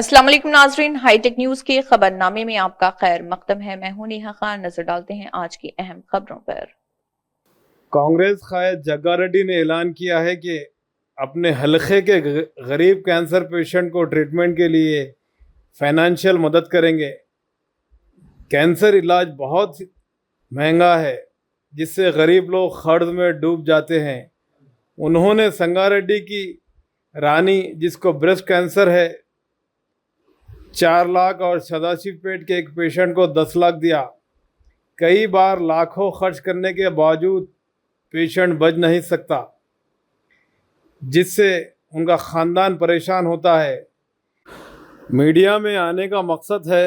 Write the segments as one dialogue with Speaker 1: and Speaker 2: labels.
Speaker 1: अस्सलाम वालेकुम नाजरीन, हाईटेक न्यूज के खबरनामे में आपका खैर मकदम है। मैं हूं नेहा खान। नजर डालते हैं आज की अहम खबरों पर।
Speaker 2: कांग्रेस कायद जग्गारेड्डी ने ऐलान किया है कि अपने हलके के गरीब कैंसर पेशेंट को ट्रीटमेंट के लिए फाइनेंशियल मदद करेंगे। कैंसर इलाज बहुत महंगा है, जिससे गरीब लोग कर्ज में डूब जाते हैं। उन्होंने संगारेड्डी की रानी, जिसको ब्रेस्ट कैंसर है, 4 लाख और सदाशिवपेट के एक पेशेंट को 10 लाख दिया। कई बार लाखों खर्च करने के बावजूद पेशेंट बच नहीं सकता, जिससे उनका ख़ानदान परेशान होता है। मीडिया में आने का मकसद है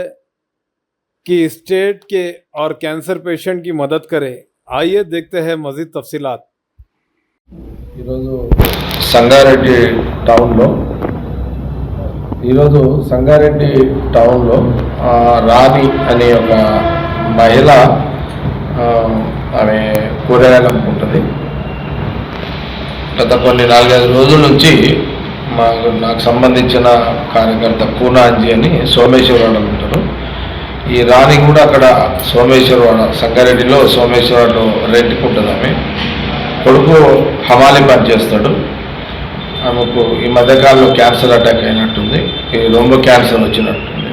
Speaker 2: कि स्टेट के और कैंसर पेशेंट की मदद करे। आइए देखते हैं मज़ीद तफसीलात।
Speaker 3: సంగారెడ్డి టౌన్లో రాణి అనే ఒక మహిళ ఆమె కూరగాయలు అమ్ముకుంటుంది. గత కొన్ని 4-5 రోజుల నుంచి నాకు సంబంధించిన కార్యకర్త పూనాంజీ అని సోమేశ్వరవాడలో ఉంటారు. ఈ రాణి కూడా అక్కడ సోమేశ్వరవాడ, సంగారెడ్డిలో సోమేశ్వరవాడలో రెంట్కి ఉంటుంది. ఆమె కొడుకు హమాలి పని చేస్తాడు. ఆమెకు ఈ మధ్యకాలంలో క్యాన్సర్ అటాక్ అయినట్టుంది, ఈ రొమ్ము క్యాన్సర్ వచ్చినట్టుంది.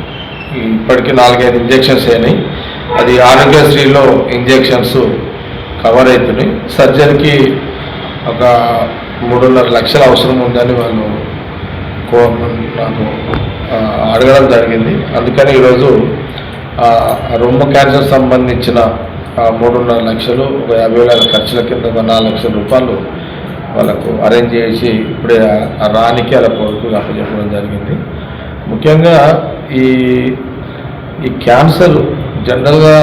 Speaker 3: ఇప్పటికీ 4-5 ఇంజెక్షన్స్ అయినాయి. అది ఆరోగ్యశ్రీలో ఇంజెక్షన్స్ కవర్ అవుతున్నాయి. సర్జరీకి ఒక 3.5 లక్షలు అవసరం ఉందని వాళ్ళు నాకు అడగడం జరిగింది. అందుకని ఈరోజు రొమ్ము క్యాన్సర్ సంబంధించిన 3.5 లక్షలు, ఒక 50,000 ఖర్చుల కింద 4 లక్షల రూపాయలు వాళ్ళకు అరేంజ్ చేసి ఇప్పుడే ఆ రాణికి అలా కొడుకు అప్పచెప్పడం జరిగింది. ముఖ్యంగా ఈ క్యాన్సర్ జనరల్గా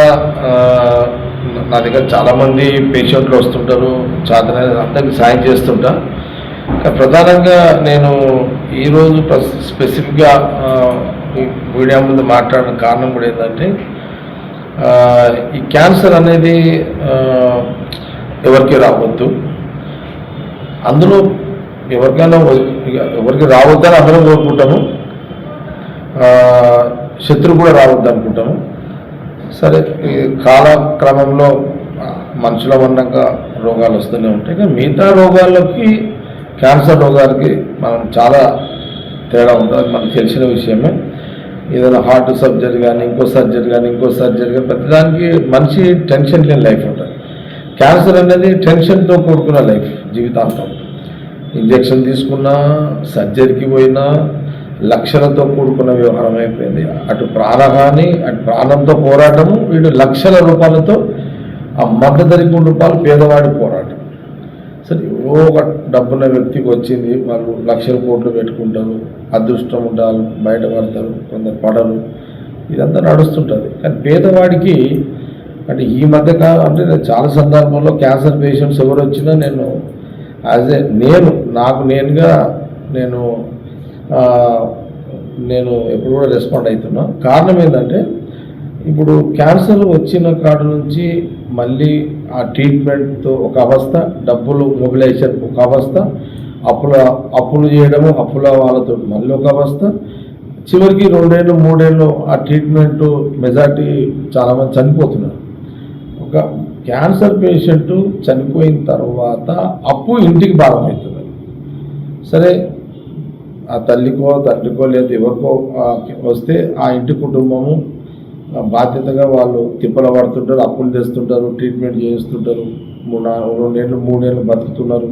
Speaker 3: నా దగ్గర చాలామంది పేషెంట్లు వస్తుంటారు, అందరికి సాయం చేస్తుంటా. ప్రధానంగా నేను ఈరోజు స్పెసిఫిక్గా మీడియా ముందు మాట్లాడిన కారణం కూడా ఏంటంటే, ఈ క్యాన్సర్ అనేది ఎవరికి రావద్దు, అందులో ఎవరికి రావద్దని అందరం కోరుకుంటాము, శత్రువు కూడా రావద్దు అనుకుంటాము. సరే, ఈ కాలక్రమంలో మనుషుల వల్ల రోగాలు వస్తూనే ఉంటాయి. కానీ మిగతా రోగాలకి క్యాన్సర్ రోగాలకి మనం చాలా తేడా ఉంటుంది, మనకు తెలిసిన విషయమే. ఏదైనా హార్ట్ సర్జరీ కానీ ఇంకో సర్జరీ కానీ ప్రతిదానికి మనిషి టెన్షన్ లేని లైఫ్ ఉంటుంది. క్యాన్సర్ అనేది టెన్షన్తో కూడుకున్న లైఫ్, జీవితాంతం. ఇంజెక్షన్ తీసుకున్నా, సర్జరీకి పోయినా లక్షలతో కూడుకున్న వ్యవహారం అయిపోయింది. అటు ప్రాణహాని, అటు ప్రాణంతో పోరాటము, వీడు లక్షల రూపాయలతో ఆ మధ్యధరికు రూపాయలు పేదవాడి పోరాటం. సరే, ఒక డబ్బున్న వ్యక్తికి వచ్చింది, వాళ్ళు లక్షల కోట్లు పెట్టుకుంటారు, అదృష్టం ఉంటారు, బయటపడతారు, కొందరు పడరు, ఇదంతా నడుస్తుంటుంది. కానీ పేదవాడికి అంటే ఈ మధ్యకాలం అంటే నేను చాలా సందర్భంలో క్యాన్సర్ పేషెంట్స్ ఎవరు వచ్చినా నేను నాకు నేనుగా నేను ఎప్పుడు కూడా రెస్పాండ్ అవుతున్నా. కారణం ఏంటంటే, ఇప్పుడు క్యాన్సర్ వచ్చిన కాడ నుంచి మళ్ళీ ఆ ట్రీట్మెంట్తో ఒక అవస్థ, డబ్బులు మొబిలైజేషన్ ఒక అవస్థ, అప్పులు చేయడము, అప్పుల వాళ్ళతో మళ్ళీ ఒక అవస్థ, చివరికి 2 ఏళ్ళు 3 ఏళ్ళు ఆ ట్రీట్మెంట్ మెజారిటీ చాలామంది చనిపోతున్నారు. ఒక క్యాన్సర్ పేషెంట్ చనిపోయిన తర్వాత అప్పు ఇంటికి భారం అవుతుంది. సరే, ఆ తల్లికో తండ్రికో లేదా ఎవరికో వస్తే ఆ ఇంటి కుటుంబము బాధ్యతగా వాళ్ళు తిప్పల పడుతుంటారు, అప్పులు తెస్తుంటారు, ట్రీట్మెంట్ చేస్తుంటారు, 2 ఏళ్ళు 3 ఏళ్ళు బతుకుతున్నారు.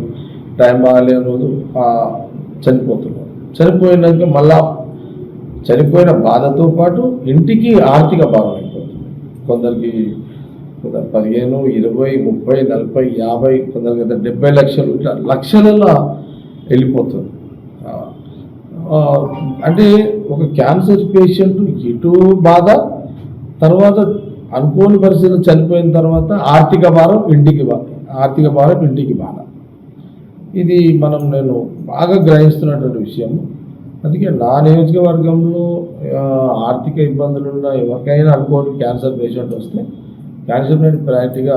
Speaker 3: టైం బాగాలేని రోజు చనిపోతున్నారు. చనిపోయినాక మళ్ళా చనిపోయిన బాధతో పాటు ఇంటికి ఆర్థిక భారం అయిపోతుంది. కొందరికి 15, 20, 30, 40, 50, కొందరికి 70 లక్షలు, లక్షలలో వెళ్ళిపోతుంది. అంటే ఒక క్యాన్సర్ పేషెంట్ ఇటు బాధ, తర్వాత అనుకోని పరిస్థితులు చనిపోయిన తర్వాత ఆర్థిక భారం ఇంటికి బాధ. ఇది నేను బాగా గ్రహిస్తున్నటువంటి విషయం. అందుకే నా నియోజకవర్గంలో ఆర్థిక ఇబ్బందులున్న ఎవరికైనా అనుకోని క్యాన్సర్ పేషెంట్ వస్తే క్యాన్సర్ ప్రయారిటీగా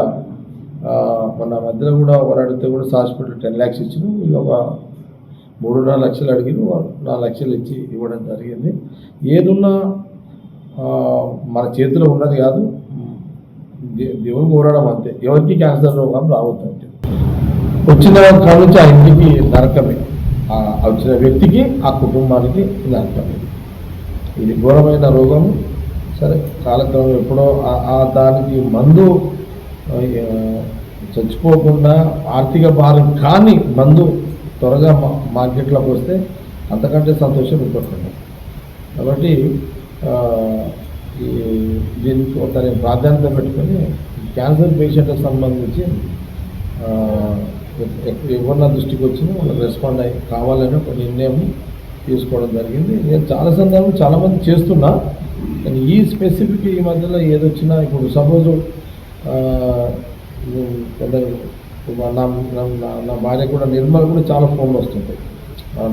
Speaker 3: మన మధ్యలో కూడా ఒకరు అడిగితే కూడా హాస్పిటల్ 10 lakhs ఇచ్చిన, వీళ్ళు ఒక 3.5 లక్షలు అడిగిన 4 లక్షలు ఇచ్చి ఇవ్వడం జరిగింది. ఏదున్నా మన చేతిలో ఉన్నది కాదు, దేవుడు కోరడం అంతే. ఎవరికి క్యాన్సర్ రోగం రావద్దంటే వచ్చిన కాడ నుంచి ఆ ఇంటికి నరకమే, వచ్చిన వ్యక్తికి ఆ కుటుంబానికి నరకమే. ఇది ఘోరమైన రోగము. సరే కాలక్రమం ఎప్పుడో దానికి మందు చచ్చిపోకుండా ఆర్థిక భారం కానీ మందు త్వరగా మార్కెట్లోకి వస్తే అంతకంటే సంతోషం ఇంకొకటి. కాబట్టి దీనికి ఒక ప్రాధాన్యత పెట్టుకొని క్యాన్సర్ పేషెంట్కి సంబంధించి ఎవరిన దృష్టికి వచ్చినా వాళ్ళకి రెస్పాండ్ అయ్యి కావాలని ఒక నిర్ణయం తీసుకోవడం జరిగింది. నేను చాలా సందర్భం చాలామంది చేస్తున్నా, కానీ ఈ స్పెసిఫిక్ ఈ మధ్యలో ఏదొచ్చినా ఇప్పుడు సపోజు నా భార్య కూడా నిర్మల్ కూడా చాలా ఫోన్లు వస్తుంటాయి,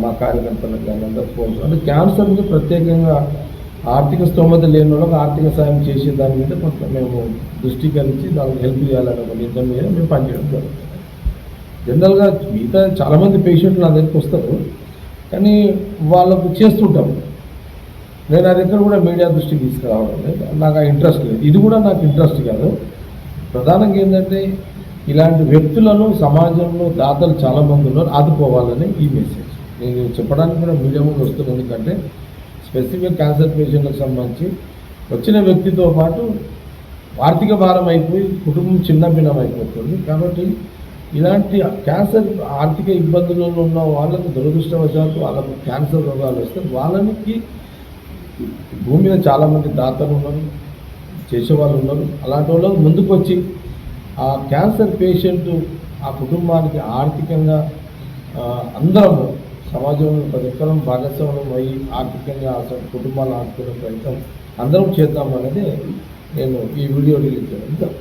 Speaker 3: మా కార్యకర్తలకు కానీ అందరూ ఫోన్లు. అంటే క్యాన్సర్ మీద ప్రత్యేకంగా ఆర్థిక స్తోమత లేని వాళ్ళకి ఆర్థిక సాయం చేసే దాని మీద కొంత మేము దృష్టికరించి దానికి హెల్ప్ చేయాలనే ఒక నిర్ణయం మీద మేము పనిచేయడం జరుగుతుంది. జనరల్గా మిగతా చాలామంది పేషెంట్లు నా దగ్గరికి వస్తారు, కానీ వాళ్ళకు చేస్తుంటాం. నేను అది ఎక్కడ కూడా మీడియా దృష్టికి తీసుకురావడం లేదు, నాకు ఆ ఇంట్రెస్ట్ లేదు. ఇది కూడా నాకు ఇంట్రెస్ట్ కాదు. ప్రధానంగా ఏంటంటే ఇలాంటి వ్యక్తులను సమాజంలో దాతలు చాలామంది ఉన్నారు, ఆదుకోవాలని ఈ మెసేజ్ నేను చెప్పడానికి కూడా మీడియా ముందు వస్తున్నాను. ఎందుకంటే స్పెసిఫిక్ క్యాన్సర్ పేషెంట్లకు సంబంధించి వచ్చిన వ్యక్తితో పాటు ఆర్థిక భారం అయిపోయి కుటుంబం చిన్న భిన్నం అయిపోతుంది. కాబట్టి ఇలాంటి క్యాన్సర్ ఆర్థిక ఇబ్బందులలో ఉన్న వాళ్ళకు దురదృష్టవశాత్తు వాళ్ళకు క్యాన్సర్ రోగాలు వస్తే వాళ్ళకి భూమి మీద చాలామంది దాతలు ఉన్నారు, చేసేవాళ్ళు ఉన్నారు. అలాంటి వాళ్ళకు ముందుకు వచ్చి ఆ క్యాన్సర్ పేషెంట్ ఆ కుటుంబానికి ఆర్థికంగా అందరం సమాజంలో ప్రతి ఒక్కరం భాగస్వామ్యం అయ్యి ఆర్థికంగా కుటుంబాలు ఆదుకునే ప్రయత్నం అందరం చేద్దాం అనేది నేను ఈ వీడియో రిలీజ్ చేయడం.